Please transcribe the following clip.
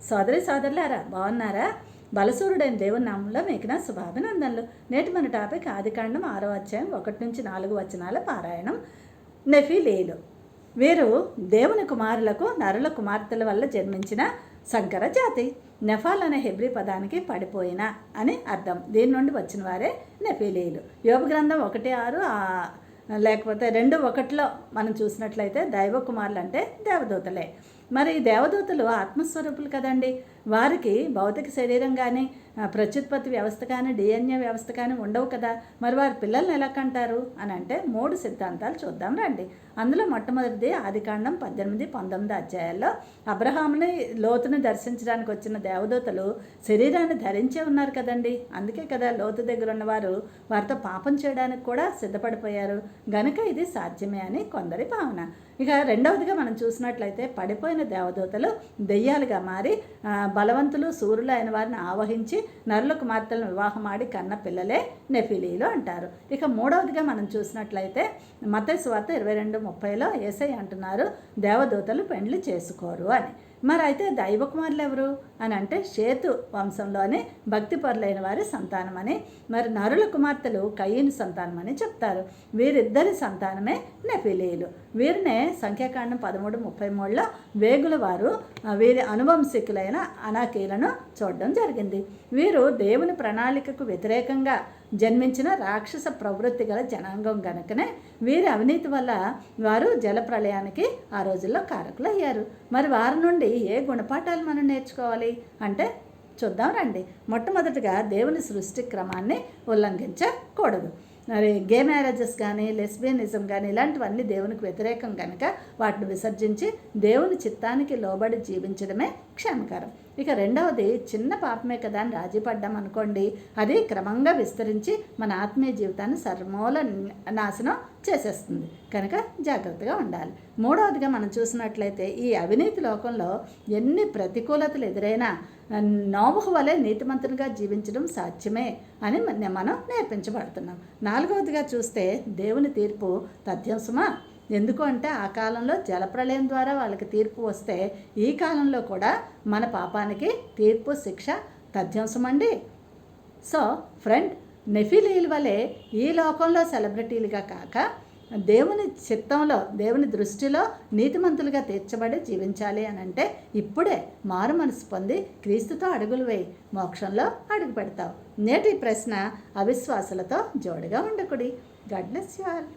సోదరి సోదరులారా, బాగున్నారా? బలసూరుడైన దేవుని నామంలో మీకు నా శుభాభినందనలు. నేటి మన టాపిక్ ఆదికాండం 6వ అధ్యాయం 1-4 వచనాల పారాయణం. నెఫీలీలు వీరు దేవుని కుమారులకు నరుల కుమార్తెల వల్ల జన్మించిన సంకర జాతి. నెఫాల్ అనే హెబ్రీ పదానికి పడిపోయిన అని అర్థం. దీని నుండి వచ్చిన వారే నెఫీలీలు. యోబు గ్రంథం 1:6 లేకపోతే 2:1 మనం చూసినట్లయితే దైవ కుమారులు అంటే దేవదూతలే. మరి దేవదూతలు ఆత్మస్వరూపులు కదండి. వారికి భౌతిక శరీరం కానీ ప్రత్యుత్పత్తి వ్యవస్థ కానీ డిఎన్ఏ వ్యవస్థ కానీ ఉండవు కదా. మరి వారి పిల్లల్ని ఎలా కంటారు అని అంటే 3 సిద్ధాంతాలు చూద్దాం రండి. అందులో మొట్టమొదటిది ఆదికాండం 18-19 అధ్యాయాల్లో అబ్రహాముని లోతుని దర్శించడానికి వచ్చిన దేవదూతలు శరీరాన్ని ధరించే ఉన్నారు కదండి. అందుకే కదా లోతు దగ్గర ఉన్నవారు వారితో పాపం చేయడానికి కూడా సిద్ధపడిపోయారు గనుక ఇది సాధ్యమే అని కొందరి భావన. ఇక రెండవదిగా మనం చూసినట్లయితే పడిపోయిన దేవదూతలు దెయ్యాలుగా మారి బలవంతులు శూరులు అయిన వారిని ఆవహించి నరుల కుమార్తెలను వివాహమాడి కన్న పిల్లలే నెఫీలీలు అంటారు. ఇక మూడవదిగా మనం చూసినట్లయితే మత్తయి సువార్త 22:30లో యేసయ్య అంటున్నారు దేవదూతలు పెండ్లి చేసుకోరు అని. మరి అయితే దైవ కుమారులు ఎవరు అని అంటే షేతు వంశంలోని భక్తిపరులైన వారి సంతానమని, మరి నరుల కుమార్తెలు కయీను సంతానమని చెప్తారు. వీరిద్దరి సంతానమే నెఫీలీలు. వీరినే సంఖ్యాకాండం 13:33లో వేగుల వారు వీరి అనువంశికులైన అనాకీలను చూడడం జరిగింది. వీరు దేవుని ప్రణాళికకు వ్యతిరేకంగా జన్మించిన రాక్షస ప్రవృత్తి గల జనాంగం గనుకనే వీరి అవినీతి వల్ల వారు జల ప్రళయానికి ఆ రోజుల్లో కారకులు అయ్యారు. మరి వారి నుండి ఏ గుణపాఠాలు మనం నేర్చుకోవాలి అంటే చూద్దాం రండి. మొట్టమొదటిగా దేవుని సృష్టి క్రమాన్ని ఉల్లంఘించకూడదు. మరి గే మ్యారేజెస్ కానీ లెస్బియనిజం కానీ ఇలాంటివన్నీ దేవునికి వ్యతిరేకం కనుక వాటిని విసర్జించి దేవుని చిత్తానికి లోబడి జీవించడమే క్షేమకరం. ఇక రెండవది చిన్న పాపమే కదా అని రాజీ పడ్డాం అనుకోండి, అది క్రమంగా విస్తరించి మన ఆత్మీయ జీవితాన్ని సర్మూల నాశనం చేసేస్తుంది కనుక జాగ్రత్తగా ఉండాలి. మూడవదిగా మనం చూసినట్లయితే ఈ అవినీతి లోకంలో ఎన్ని ప్రతికూలతలు ఎదురైనా నోవహు వలె నీతిమంతునిగా జీవించడం సాధ్యమే అని మనం నేర్పించబడుతున్నాం. నాలుగవదిగా చూస్తే దేవుని తీర్పు తథ్యం సుమా. ఎందుకు అంటే ఆ కాలంలో జలప్రళయం ద్వారా వాళ్ళకి తీర్పు వస్తే ఈ కాలంలో కూడా మన పాపానికి తీర్పు శిక్ష తథ్యంసమండి. సో ఫ్రెండ్, నెఫీలీల వలె ఈ లోకంలో సెలబ్రిటీలుగా కాక దేవుని చిత్తంలో దేవుని దృష్టిలో నీతిమంతులుగా తీర్చబడి జీవించాలి అని అంటే ఇప్పుడే మారు మనసు పొంది క్రీస్తుతో అడుగులు వేయి, మోక్షంలో అడుగు పెడతావు. నేటి ప్రశ్న అవిశ్వాసులతో జోడుగా ఉండకుడి. God bless you all.